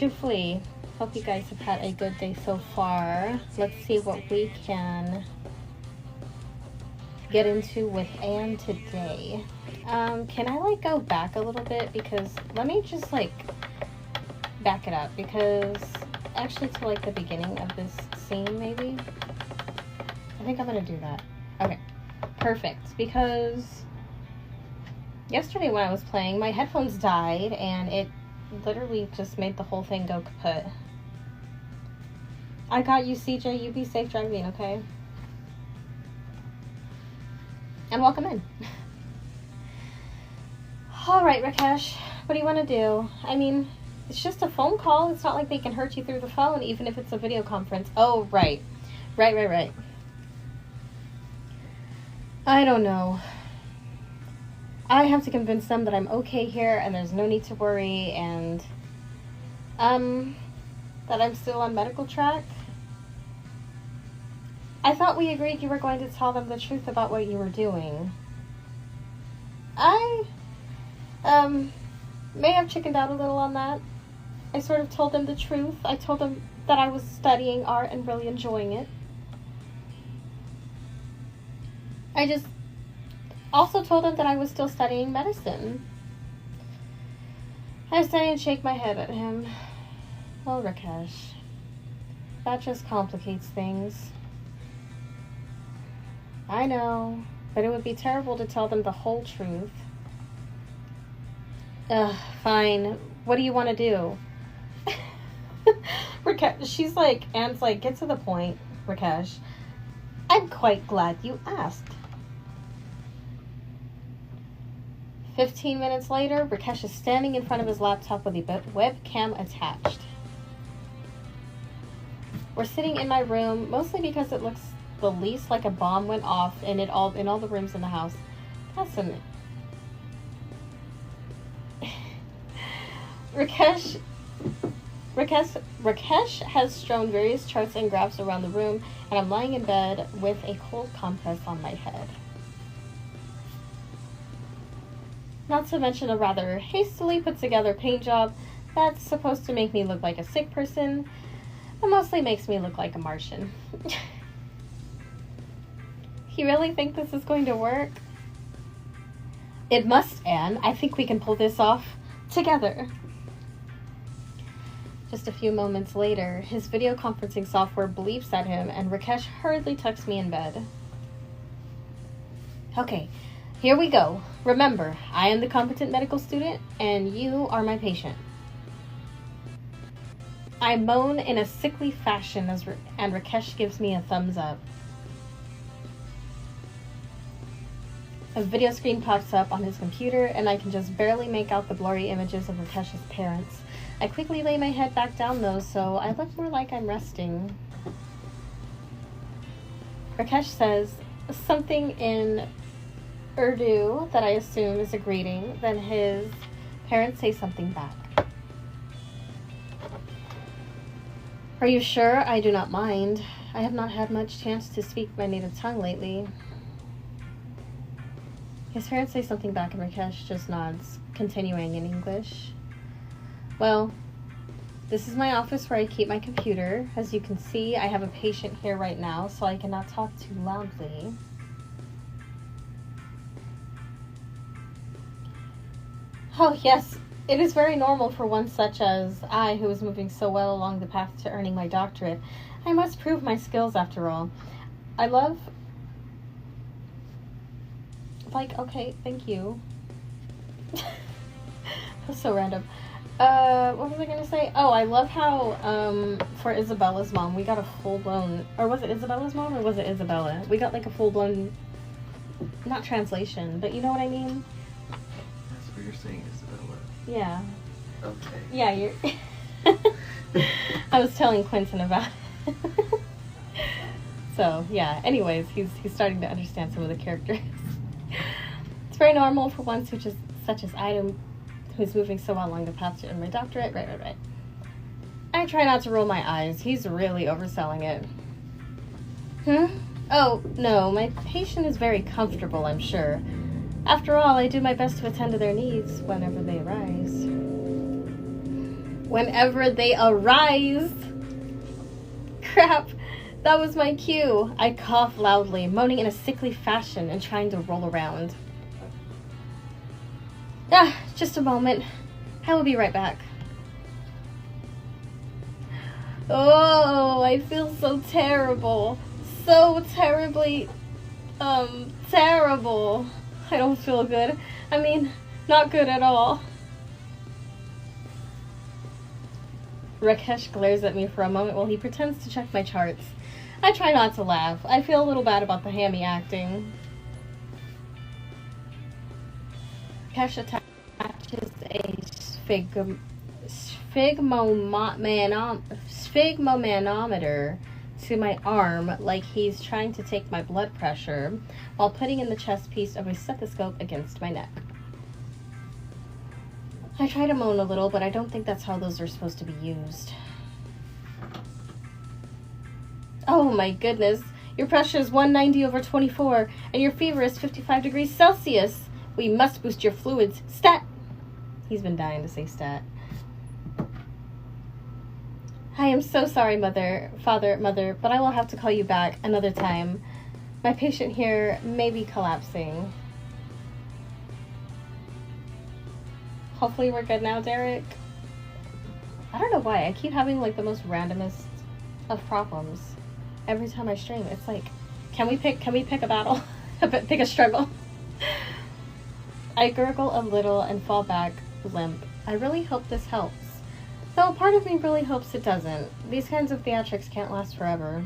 truthfully, hope you guys have had a good day so far. Let's see what we can get into with Anne today. Can I like go back a little bit, because let me just like back it up, because actually to like the beginning of this scene, maybe I think I'm gonna do that. Okay, perfect, because yesterday when I was playing, my headphones died and it literally just made the whole thing go kaput. I got you, CJ. You be safe driving, okay? And welcome in. Alright, Rakesh, what do you want to do? I mean, it's just a phone call. It's not like they can hurt you through the phone, even if it's a video conference. Oh, right. Right. I don't know. I have to convince them that I'm okay here and there's no need to worry, and that I'm still on medical track. I thought we agreed you were going to tell them the truth about what you were doing. I may have chickened out a little on that. I sort of told them the truth. I told them that I was studying art and really enjoying it. I just also told them that I was still studying medicine. I say and shake my head at him. Well, Rakesh, that just complicates things. I know, but it would be terrible to tell them the whole truth. Ugh, fine. What do you want to do? Rakesh, she's like, Anne's like, get to the point, Rakesh. I'm quite glad you asked. 15 minutes later, Rakesh is standing in front of his laptop with a webcam attached. We're sitting in my room, mostly because it looks the least like a bomb went off in all the rooms in the house. That's an... Rakesh has strewn various charts and graphs around the room, and I'm lying in bed with a cold compress on my head. Not to mention a rather hastily put together paint job that's supposed to make me look like a sick person, but mostly makes me look like a Martian. You really think this is going to work? It must, Anne. I think we can pull this off together. Just a few moments later, his video conferencing software bleeps at him, and Rakesh hurriedly tucks me in bed. Okay, here we go. Remember, I am the competent medical student, and you are my patient. I moan in a sickly fashion, and Rakesh gives me a thumbs up. A video screen pops up on his computer, and I can just barely make out the blurry images of Rakesh's parents. I quickly lay my head back down, though, so I look more like I'm resting. Rakesh says something in Urdu that I assume is a greeting. Then his parents say something back. Are you sure? I do not mind. I have not had much chance to speak my native tongue lately. His parents say something back, and Rakesh just nods, continuing in English. Well, this is my office where I keep my computer. As you can see, I have a patient here right now, so I cannot talk too loudly. Oh, yes, it is very normal for one such as I, who is moving so well along the path to earning my doctorate. I must prove my skills, after all. I love... Like, okay, thank you. That's so random. What was I gonna say? Oh, I love how, for Isabella's mom, we got a full-blown... Or was it Isabella's mom, or was it Isabella? We got, like, a full-blown... Not translation, but you know what I mean? That's what you're saying, Isabella. Yeah. Okay. Yeah, you're... I was telling Quentin about it. So, yeah. Anyways, he's starting to understand some of the characters. It's very normal for one such as I, who's moving so well along the path to earn my doctorate. Right. I try not to roll my eyes. He's really overselling it. Oh, no, my patient is very comfortable, I'm sure. After all, I do my best to attend to their needs whenever they arise. whenever they arise. Crap, that was my cue. I cough loudly, moaning in a sickly fashion and trying to roll around. Ah, just a moment. I will be right back. Oh, I feel so terrible. So terribly, terrible. I don't feel good. I mean, not good at all. Rakesh glares at me for a moment while he pretends to check my charts. I try not to laugh. I feel a little bad about the hammy acting. Rakesh attaches a sphygmomanometer to my arm like he's trying to take my blood pressure while putting in the chest piece of a stethoscope against my neck. I try to moan a little, but I don't think that's how those are supposed to be used. Oh my goodness. Your pressure is 190/24, and your fever is 55 degrees Celsius. We must boost your fluids. Stat! He's been dying to say stat. I am so sorry, mother, but I will have to call you back another time. My patient here may be collapsing. Hopefully we're good now, Derek. I don't know why. I keep having like the most randomest of problems every time I stream. It's like, can we pick a battle? Pick a struggle. I gurgle a little and fall back limp. I really hope this helps. Though part of me really hopes it doesn't. These kinds of theatrics can't last forever.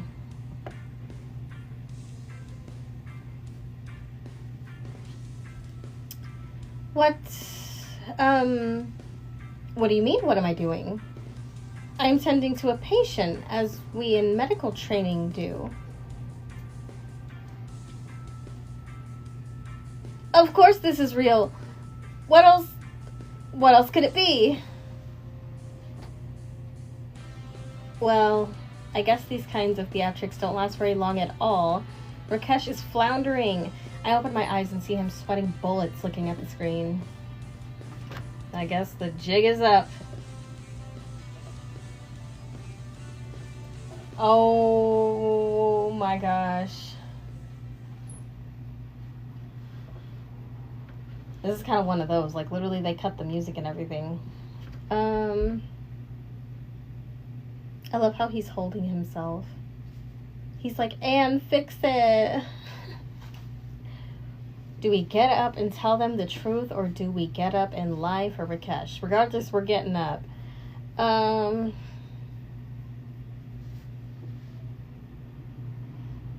What do you mean, what am I doing? I'm tending to a patient, as we in medical training do. Of course this is real. What else could it be? Well, I guess these kinds of theatrics don't last very long at all. Rakesh is floundering. I open my eyes and see him sweating bullets looking at the screen. I guess the jig is up. Oh my gosh. This is kind of one of those, like literally they cut the music and everything. I love how he's holding himself. He's like, and fix it. Do we get up and tell them the truth, or do we get up and lie for Rakesh? Regardless, we're getting up.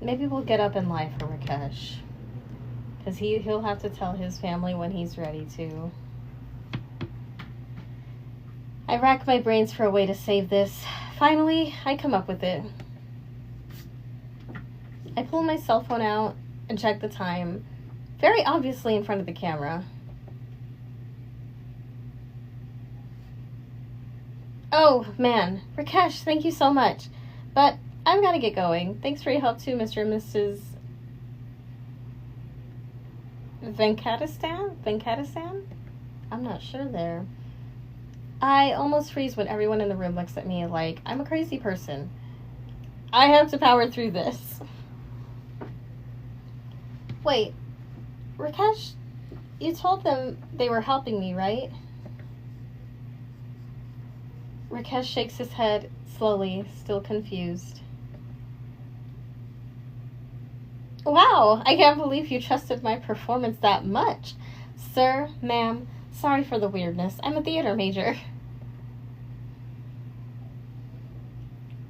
Maybe we'll get up and lie for Rakesh. Because he'll have to tell his family when he's ready to. I rack my brains for a way to save this. Finally, I come up with it. I pull my cell phone out and check the time. Very obviously in front of the camera. Oh, man. Rakesh, thank you so much. But I've got to get going. Thanks for your help too, Mr. and Mrs. Venkatesan? I'm not sure there. I almost freeze when everyone in the room looks at me like I'm a crazy person. I have to power through this. Wait, Rakesh, you told them they were helping me, right? Rakesh shakes his head slowly, still confused. Wow, I can't believe you trusted my performance that much. Sir, ma'am, sorry for the weirdness. I'm a theater major.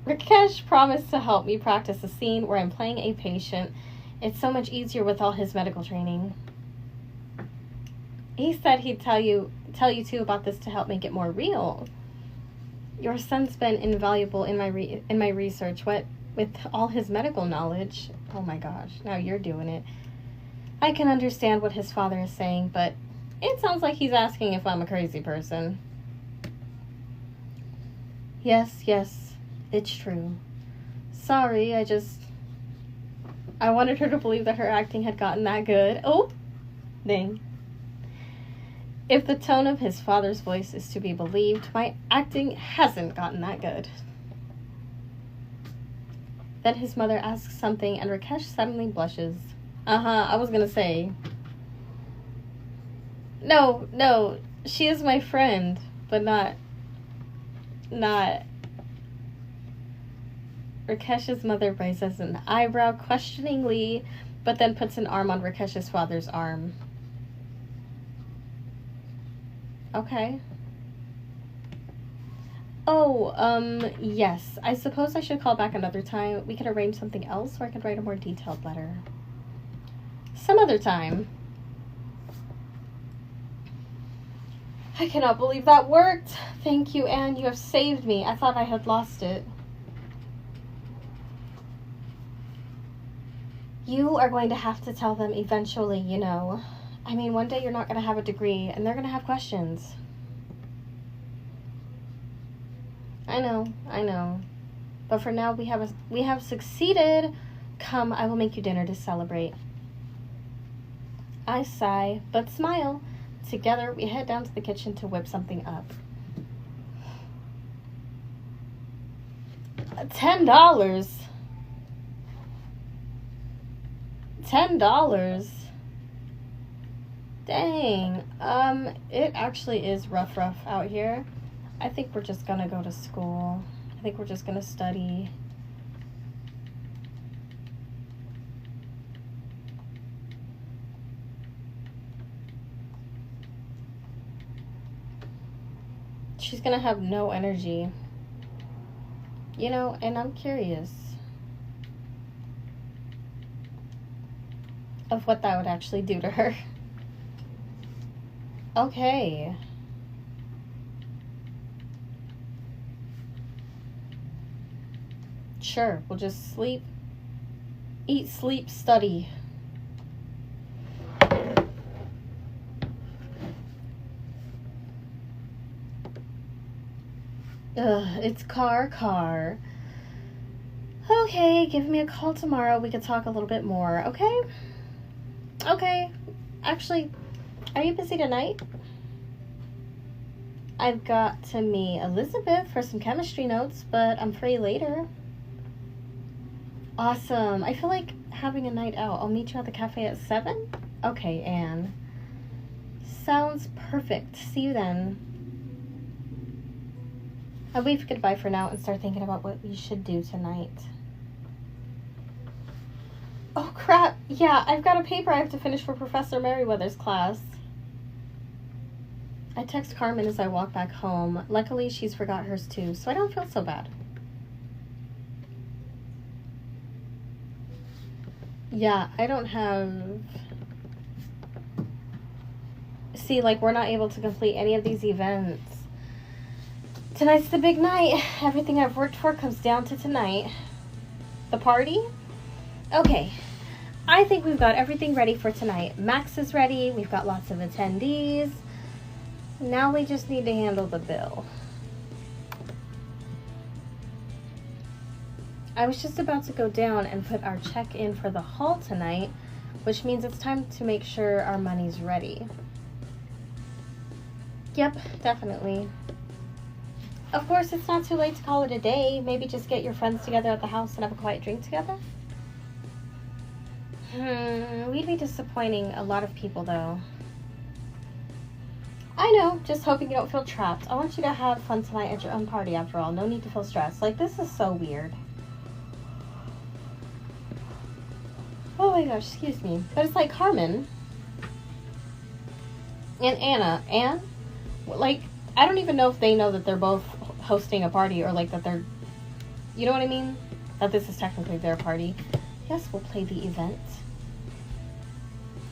Rakesh promised to help me practice a scene where I'm playing a patient. It's so much easier with all his medical training. He said he'd tell you too about this to help make it more real. Your son's been invaluable in my research. What with all his medical knowledge. Oh my gosh, now you're doing it. I can understand what his father is saying, but it sounds like he's asking if I'm a crazy person. Yes, it's true. Sorry, I wanted her to believe that her acting had gotten that good. Oh, dang. If the tone of his father's voice is to be believed, my acting hasn't gotten that good. Then his mother asks something and Rakesh suddenly blushes. I was gonna say. No, she is my friend, but not. Rakesh's mother raises an eyebrow questioningly, but then puts an arm on Rakesh's father's arm. Okay. Oh, yes. I suppose I should call back another time. We could arrange something else, or I could write a more detailed letter. Some other time. I cannot believe that worked. Thank you, Anne. You have saved me. I thought I had lost it. You are going to have to tell them eventually, you know. I mean, one day you're not going to have a degree, and they're going to have questions. I know. But for now, we have succeeded. Come, I will make you dinner to celebrate. I sigh, but smile. Together, we head down to the kitchen to whip something up. $10. $10. Dang. It actually is rough out here. I think we're just gonna go to school. I think we're just gonna study. She's gonna have no energy. You know, and I'm curious of what that would actually do to her. Okay. Sure, we'll just sleep, eat, sleep, study. It's car. Okay, give me a call tomorrow. We could talk a little bit more, okay? Okay. Actually, are you busy tonight? I've got to meet Elizabeth for some chemistry notes, but I'm free later. Awesome. I feel like having a night out. I'll meet you at the cafe at 7? Okay, Anne. Sounds perfect. See you then. I'll wave goodbye for now and start thinking about what we should do tonight. Oh, crap. Yeah, I've got a paper I have to finish for Professor Merriweather's class. I text Carmen as I walk back home. Luckily, she's forgot hers too, so I don't feel so bad. Yeah, I don't have... See, like, we're not able to complete any of these events. Tonight's the big night. Everything I've worked for comes down to tonight. The party? Okay. I think we've got everything ready for tonight. Max is ready. We've got lots of attendees. Now we just need to handle the bill. I was just about to go down and put our check in for the hall tonight, which means it's time to make sure our money's ready. Yep, definitely. Of course, it's not too late to call it a day. Maybe just get your friends together at the house and have a quiet drink together. We'd be disappointing a lot of people, though. I know, just hoping you don't feel trapped. I want you to have fun tonight at your own party, after all. No need to feel stressed. Like, this is so weird. Oh my gosh, excuse me. But it's like Carmen and Anna. Anne? Like, I don't even know if they know that they're both hosting a party, or like that they're, you know what I mean? That this is technically their party. Yes, we'll play the event.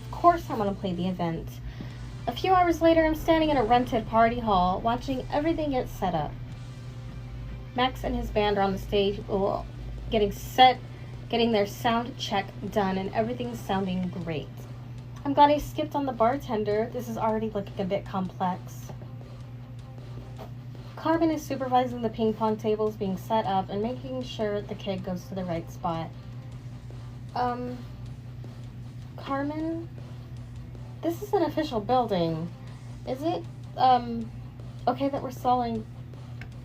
Of course I want to play the event. A few hours later, I'm standing in a rented party hall, watching everything get set up. Max and his band are on the stage, getting set, getting their sound check done, and everything's sounding great. I'm glad I skipped on the bartender. This is already looking a bit complex. Carmen is supervising the ping pong tables being set up and making sure the keg goes to the right spot. Carmen? This is an official building. Is it, okay that we're selling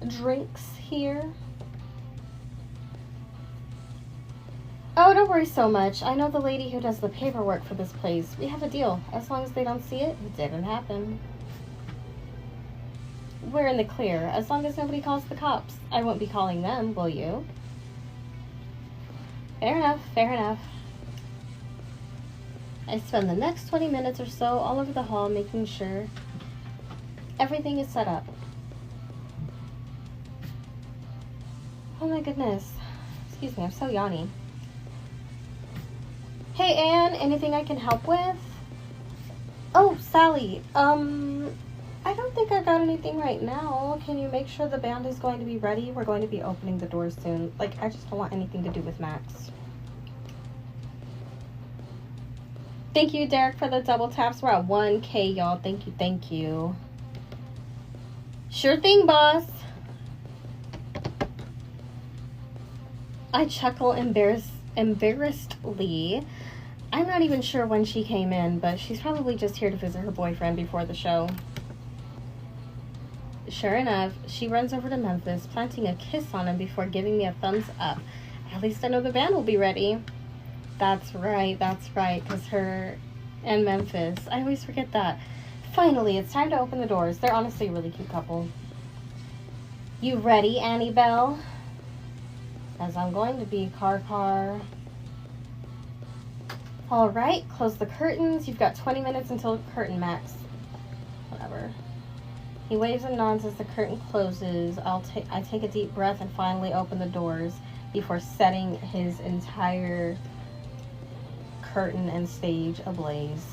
drinks here? Oh, don't worry so much. I know the lady who does the paperwork for this place. We have a deal. As long as they don't see it, it didn't happen. We're in the clear. As long as nobody calls the cops. I won't be calling them, will you? Fair enough, fair enough. I spend the next 20 minutes or so all over the hall making sure everything is set up. Oh my goodness. Excuse me, I'm so yawny. Hey Anne, anything I can help with? Oh, Sally, I don't think I got anything right now. Can you make sure the band is going to be ready? We're going to be opening the doors soon. Like, I just don't want anything to do with Max. Thank you, Derek, for the double taps. We're at 1K, y'all. Thank you, thank you. Sure thing, boss. I chuckle embarrassedly. I'm not even sure when she came in, but she's probably just here to visit her boyfriend before the show. Sure enough, she runs over to Memphis, planting a kiss on him before giving me a thumbs up. At least I know the band will be ready. That's right, because her and Memphis. I always forget that. Finally, it's time to open the doors. They're honestly a really cute couple. You ready, Annie Belle? As I'm going to be, car. All right, close the curtains. You've got 20 minutes until curtain, Max. Whatever. He waves and nods as the curtain closes. I take a deep breath and finally open the doors before setting his entire curtain and stage ablaze.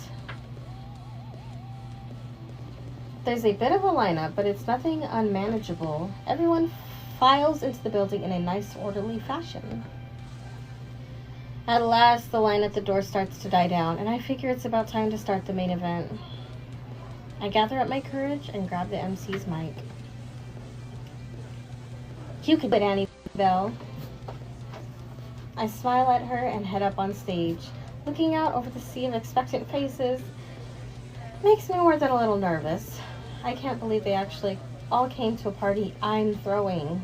There's a bit of a lineup, but it's nothing unmanageable. Everyone files into the building in a nice, orderly fashion. At last, the line at the door starts to die down, and I figure it's about time to start the main event. I gather up my courage and grab the MC's mic. You can bet Annie Belle. I smile at her and head up on stage. Looking out over the sea of expectant faces makes me more than a little nervous. I can't believe they actually all came to a party I'm throwing.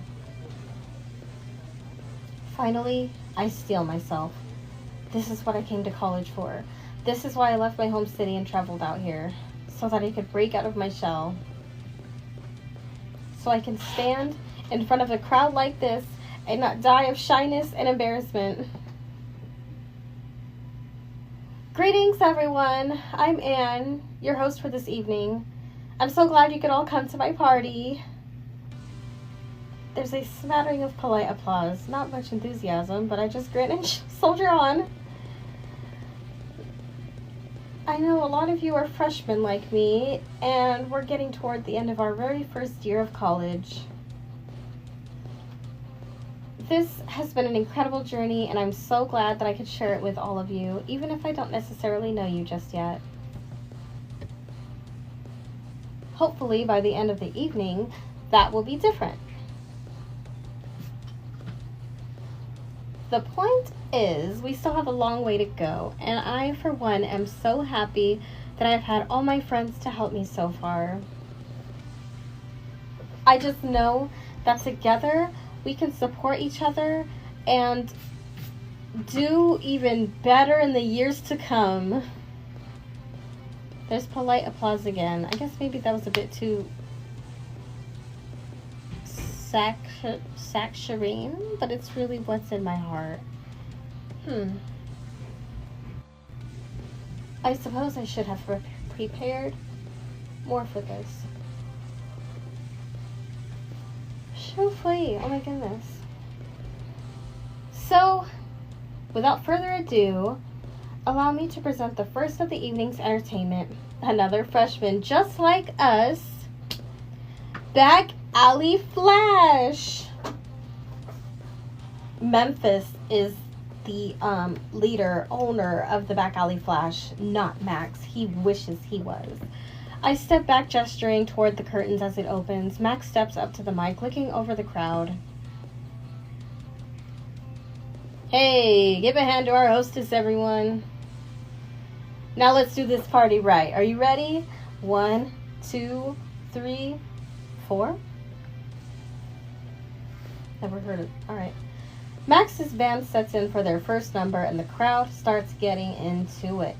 Finally, I steel myself. This is what I came to college for. This is why I left my home city and traveled out here. So that I could break out of my shell. So I can stand in front of a crowd like this and not die of shyness and embarrassment. Greetings, everyone. I'm Anne, your host for this evening. I'm so glad you could all come to my party. There's a smattering of polite applause. Not much enthusiasm, but I just grin and soldier on. I know a lot of you are freshmen like me, and we're getting toward the end of our very first year of college. This has been an incredible journey, and I'm so glad that I could share it with all of you, even if I don't necessarily know you just yet. Hopefully, by the end of the evening, that will be different. The point is, we still have a long way to go, and I, for one, am so happy that I've had all my friends to help me so far. I just know that together we can support each other and do even better in the years to come. There's polite applause again. I guess maybe that was a bit too saccharine, but it's really what's in my heart. I suppose I should have prepared more for this. Chauffeur, oh my goodness. So, without further ado, allow me to present the first of the evening's entertainment. Another freshman just like us, Back Alley Flash. Memphis is the owner of the Back Alley Flash, not Max. He wishes he was. I step back, gesturing toward the curtains as it opens. Max steps up to the mic, looking over the crowd. Hey, give a hand to our hostess, everyone. Now let's do this party right. Are you ready? 1, 2, 3, 4? Never heard of. Alright. Max's band sets in for their first number and the crowd starts getting into it.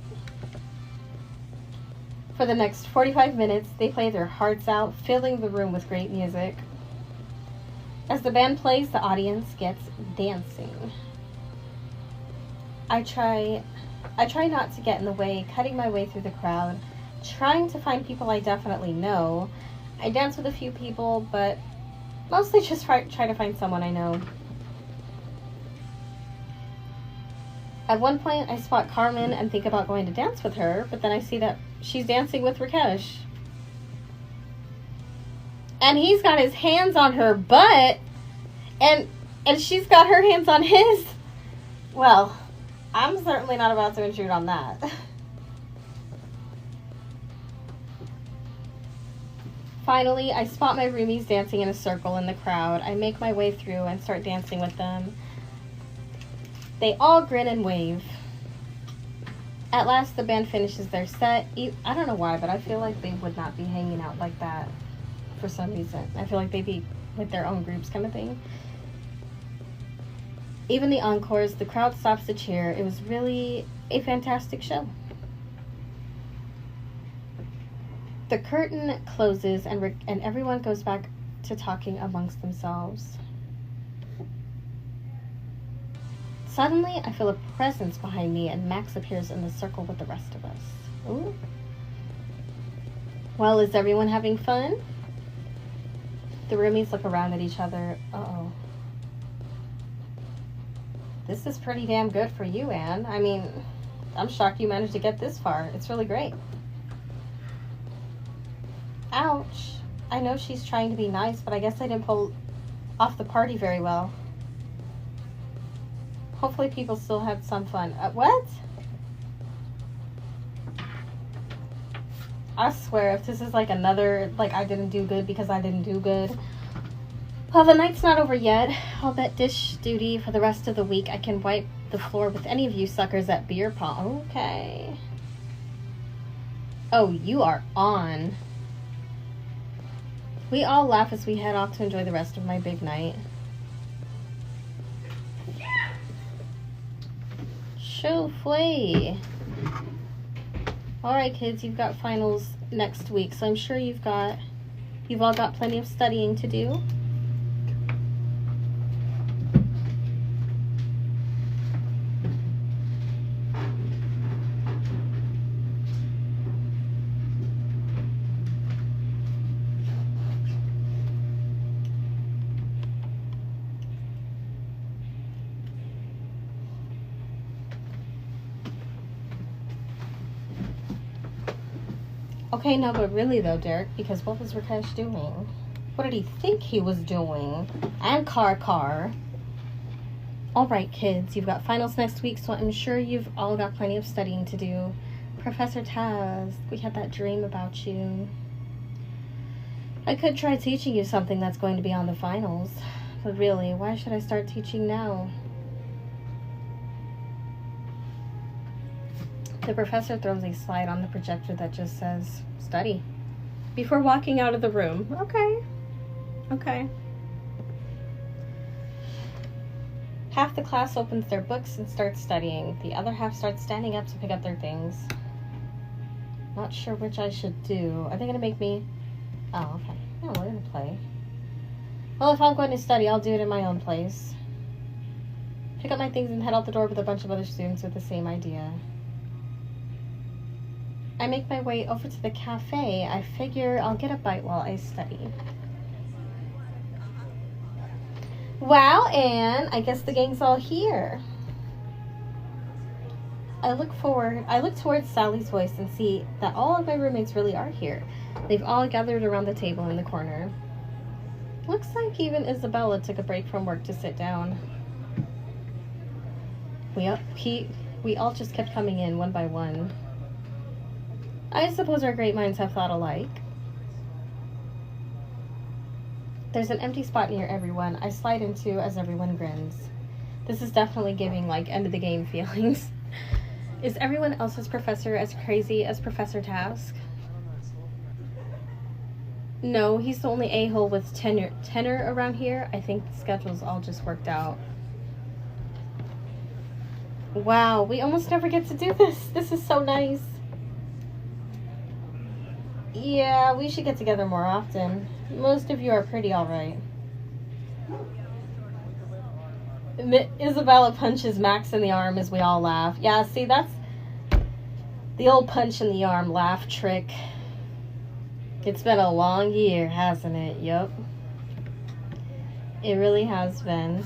For the next 45 minutes, they play their hearts out, filling the room with great music. As the band plays, the audience gets dancing. I try not to get in the way, cutting my way through the crowd, trying to find people I definitely know. I dance with a few people, but mostly just try to find someone I know. At one point, I spot Carmen and think about going to dance with her, but then I see that she's dancing with Rakesh. And he's got his hands on her butt, and she's got her hands on his. Well, I'm certainly not about to intrude on that. Finally, I spot my roomies dancing in a circle in the crowd. I make my way through and start dancing with them. They all grin and wave. At last, the band finishes their set. I don't know why, but I feel like they would not be hanging out like that for some reason. I feel like they'd be with their own groups kind of thing. Even the encores, the crowd stops to cheer. It was really a fantastic show. The curtain closes and everyone goes back to talking amongst themselves. Suddenly, I feel a presence behind me and Max appears in the circle with the rest of us. Ooh. Well, is everyone having fun? The roomies look around at each other. Uh-oh. This is pretty damn good for you, Anne. I mean, I'm shocked you managed to get this far. It's really great. Ouch. I know she's trying to be nice, but I guess I didn't pull off the party very well. Hopefully people still had some fun. What? I swear, if this is like another, like I didn't do good because I didn't do good. Well, the night's not over yet. I'll bet dish duty for the rest of the week. I can wipe the floor with any of you suckers at beer pong. Okay. Oh, you are on. We all laugh as we head off to enjoy the rest of my big night. Show fui. Alright kids, you've got finals next week, so I'm sure you've all got plenty of studying to do. Okay, no, but really though, Derek, because what was Rakesh doing? What did he think he was doing? And Car. Alright, kids, you've got finals next week, so I'm sure you've all got plenty of studying to do. Professor Taz, we had that dream about you. I could try teaching you something that's going to be on the finals, but really, why should I start teaching now? The professor throws a slide on the projector that just says, study, before walking out of the room. Okay. Half the class opens their books and starts studying. The other half starts standing up to pick up their things. Not sure which I should do. Are they going to make me... Oh, okay. Yeah, we're going to play. Well, if I'm going to study, I'll do it in my own place. Pick up my things and head out the door with a bunch of other students with the same idea. I make my way over to the cafe. I figure I'll get a bite while I study. Wow, Anne, I guess the gang's all here. I look towards Sally's voice and see that all of my roommates really are here. They've all gathered around the table in the corner. Looks like even Isabella took a break from work to sit down. We all just kept coming in one by one. I suppose our great minds have thought alike. There's an empty spot near everyone. I slide into as everyone grins. This is definitely giving, like, end of the game feelings. Is everyone else's professor as crazy as Professor Task? No, he's the only a-hole with tenor around here. I think the schedule's all just worked out. Wow, we almost never get to do this. This is so nice. Yeah, we should get together more often. Most of you are pretty alright. Isabella punches Max in the arm as we all laugh. Yeah, see, that's the old punch in the arm laugh trick. It's been a long year, hasn't it? Yup. It really has been.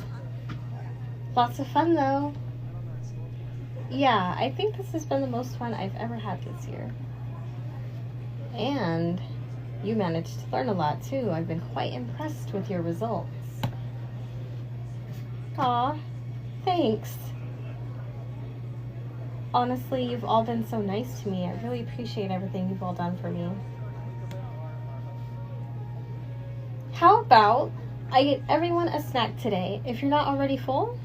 Lots of fun, though. Yeah, I think this has been the most fun I've ever had this year. And you managed to learn a lot, too. I've been quite impressed with your results. Aw, thanks. Honestly, you've all been so nice to me. I really appreciate everything you've all done for me. How about I get everyone a snack today, if you're not already full?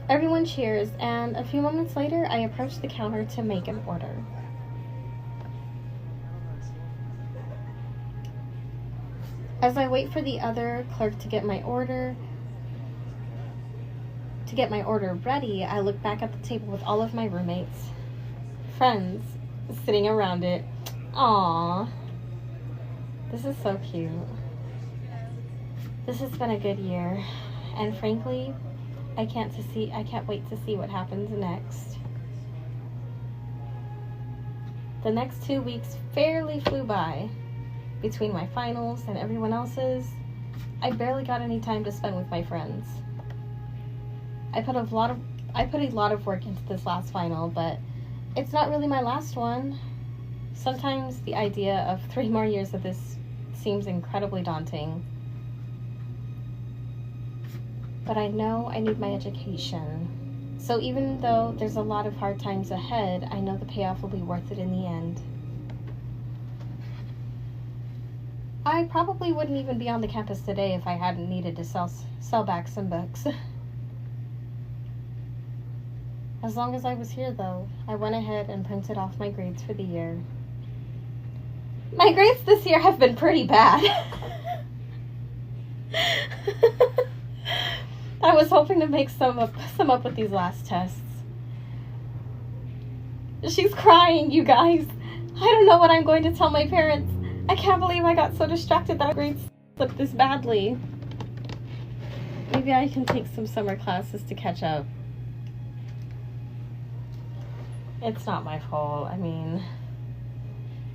Everyone cheers, and a few moments later, I approach the counter to make an order. As I wait for the other clerk to get my order ready, I look back at the table with all of my roommates, friends, sitting around it. Aww. This is so cute. This has been a good year, and frankly, I can't wait to see what happens next. The next 2 weeks fairly flew by. Between my finals and everyone else's, I barely got any time to spend with my friends. I put a lot of work into this last final, but it's not really my last one. Sometimes the idea of 3 more years of this seems incredibly daunting. But I know I need my education. So even though there's a lot of hard times ahead, I know the payoff will be worth it in the end. I probably wouldn't even be on the campus today if I hadn't needed to sell back some books. As long as I was here, though, I went ahead and printed off my grades for the year. My grades this year have been pretty bad. I was hoping to make some up with these last tests. She's crying, you guys. I don't know what I'm going to tell my parents. I can't believe I got so distracted that my grades slipped this badly. Maybe I can take some summer classes to catch up. It's not my fault. I mean,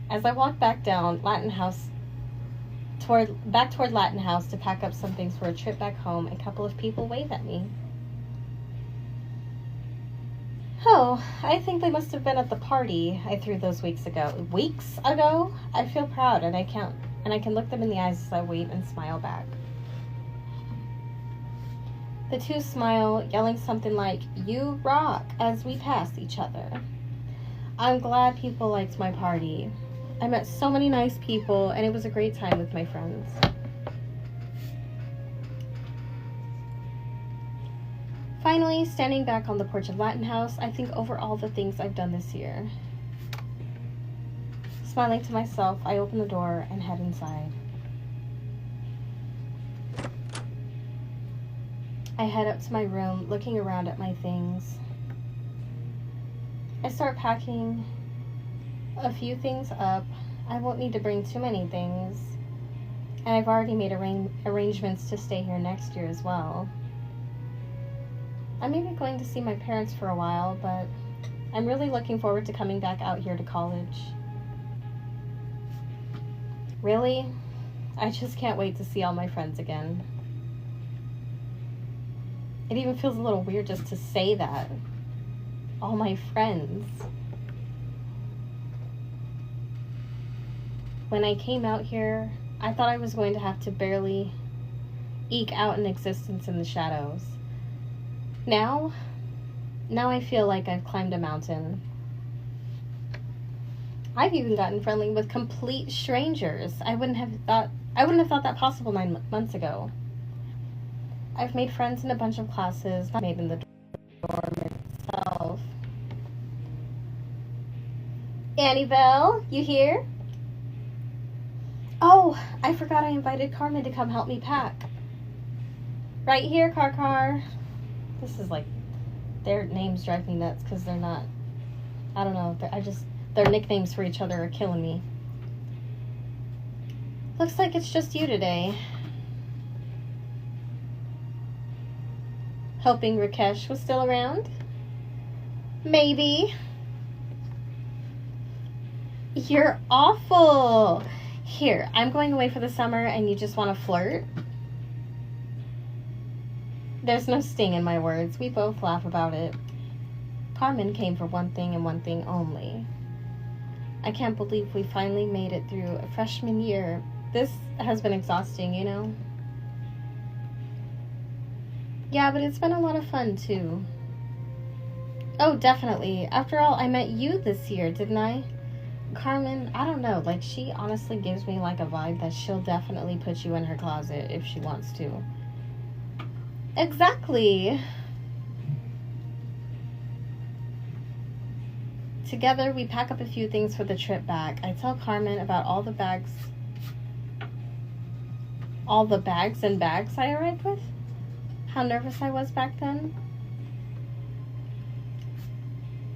as I walk back down toward Latin House to pack up some things for a trip back home, a couple of people wave at me. Oh, I think they must have been at the party I threw those weeks ago. Weeks ago? I feel proud, and I can look them in the eyes as I wave and smile back. The two smile, yelling something like, "You rock," as we pass each other. I'm glad people liked my party. I met so many nice people, and it was a great time with my friends. Finally, standing back on the porch of Latin House, I think over all the things I've done this year. Smiling to myself, I open the door and head inside. I head up to my room, looking around at my things. I start packing a few things up. I won't need to bring too many things. And I've already made arrangements to stay here next year as well. I may be going to see my parents for a while, but I'm really looking forward to coming back out here to college. Really? I just can't wait to see all my friends again. It even feels a little weird just to say that. All my friends. When I came out here, I thought I was going to have to barely eke out an existence in the shadows. Now I feel like I've climbed a mountain. I've even gotten friendly with complete strangers. I wouldn't have thought that possible 9 months ago. I've made friends in a bunch of classes, not made in the dorm itself. Annabelle, you here? Oh, I forgot I invited Carmen to come help me pack. Right here, Car. This is like, their names drive me nuts because they're not, I don't know, their nicknames for each other are killing me. Looks like it's just you today. Hoping Rakesh was still around? Maybe. You're awful. Here, I'm going away for the summer and you just want to flirt? There's no sting in my words. We both laugh about it. Carmen came for one thing and one thing only. I can't believe we finally made it through a freshman year. This has been exhausting, you know? Yeah, but it's been a lot of fun, too. Oh, definitely. After all, I met you this year, didn't I? Carmen, I don't know. Like, she honestly gives me, like, a vibe that she'll definitely put you in her closet if she wants to. Exactly. Together, we pack up a few things for the trip back. I tell Carmen about all the bags and bags I arrived with. How nervous I was back then.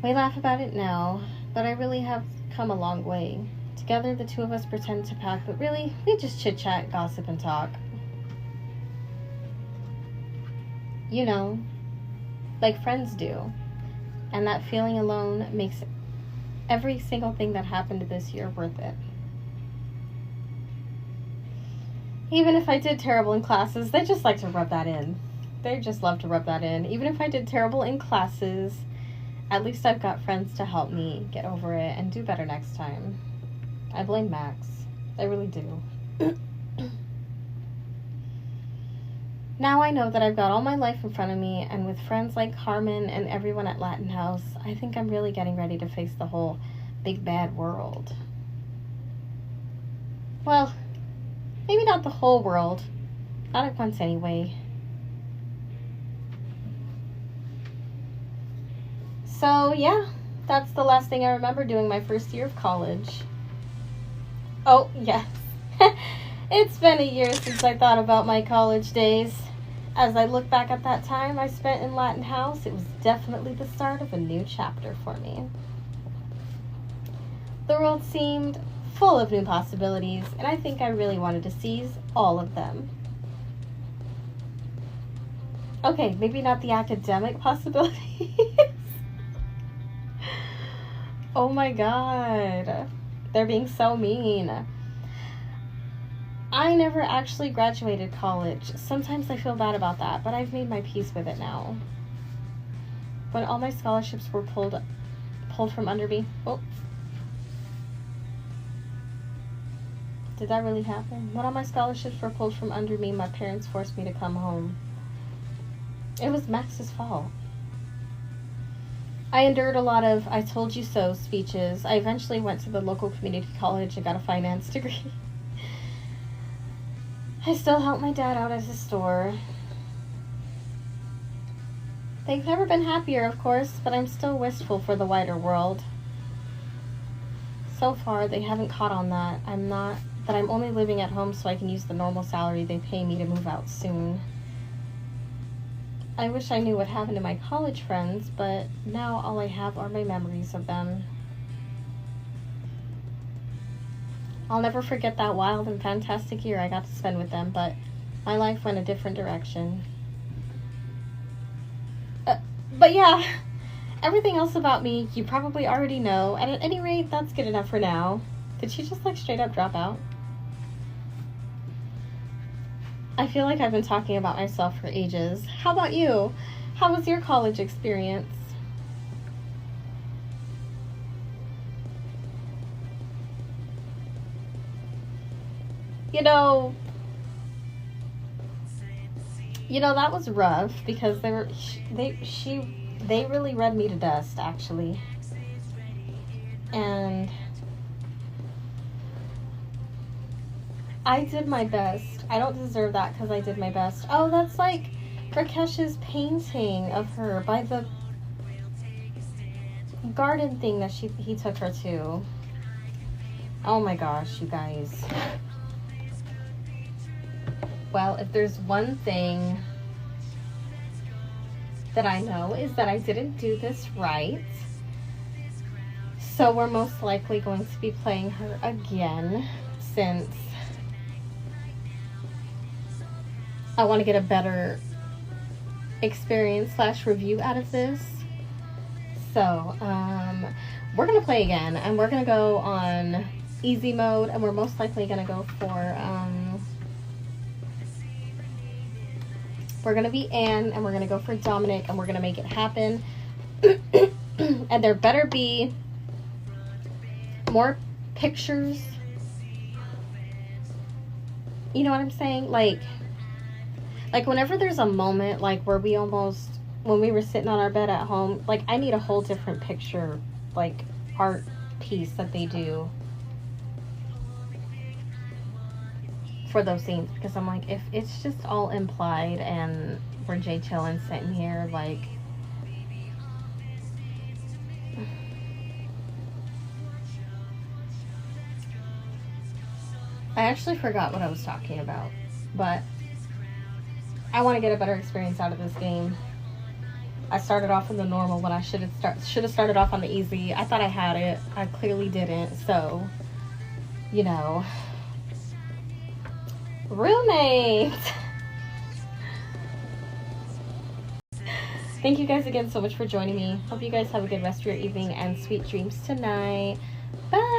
We laugh about it now, but I really have come a long way. Together, the two of us pretend to pack, but really, we just chit-chat, gossip, and talk. You know, like friends do. And that feeling alone makes every single thing that happened this year worth it. Even if I did terrible in classes, they just like to rub that in. They just love to rub that in. Even if I did terrible in classes, at least I've got friends to help me get over it and do better next time. I blame Max. I really do. Now I know that I've got all my life in front of me, and with friends like Carmen and everyone at Latin House, I think I'm really getting ready to face the whole big bad world. Well, maybe not the whole world. Not at once anyway. So, yeah, that's the last thing I remember doing my first year of college. Oh, yes. It's been a year since I thought about my college days. As I look back at that time I spent in Latin House, it was definitely the start of a new chapter for me. The world seemed full of new possibilities, and I think I really wanted to seize all of them. Okay, maybe not the academic possibilities. Oh my god. They're being so mean. I never actually graduated college. Sometimes I feel bad about that, but I've made my peace with it now. When all my scholarships were pulled from under me. Oh. Did that really happen? When all my scholarships were pulled from under me, my parents forced me to come home. It was Max's fault. I endured a lot of I told you so speeches. I eventually went to the local community college and got a finance degree. I still help my dad out at his store. They've never been happier, of course, but I'm still wistful for the wider world. So far, they haven't caught on that. I'm only living at home so I can use the normal salary they pay me to move out soon. I wish I knew what happened to my college friends, but now all I have are my memories of them. I'll never forget that wild and fantastic year I got to spend with them, but my life went a different direction. But yeah, everything else about me you probably already know, and at any rate, that's good enough for now. Did she just straight up drop out? I feel like I've been talking about myself for ages. How about you? How was your college experience? You know, that was rough because they really read me to dust, actually. And I did my best. I don't deserve that because I did my best. Oh, that's like Rakesh's painting of her by the garden thing that he took her to. Oh my gosh, you guys. Well, if there's one thing that I know is that I didn't do this right. So we're most likely going to be playing her again, since I want to get a better experience / review out of this. So we're gonna play again, and we're gonna go on easy mode, and we're most likely gonna go for we're gonna be Anne, and we're gonna go for Dominic, and we're gonna make it happen. And there better be more pictures. You know what I'm saying? Like whenever there's a moment like where we almost, when we were sitting on our bed at home, like I need a whole different picture, like art piece that they do for those scenes, because I'm like, if it's just all implied and we're Jay chillin' sitting here, like, I actually forgot what I was talking about, but I want to get a better experience out of this game. I started off in the normal when I should have started off on the easy. I thought I had it. I clearly didn't. So, you know, roommate. Thank you guys again so much for joining me. Hope you guys have a good rest of your evening and sweet dreams tonight. Bye.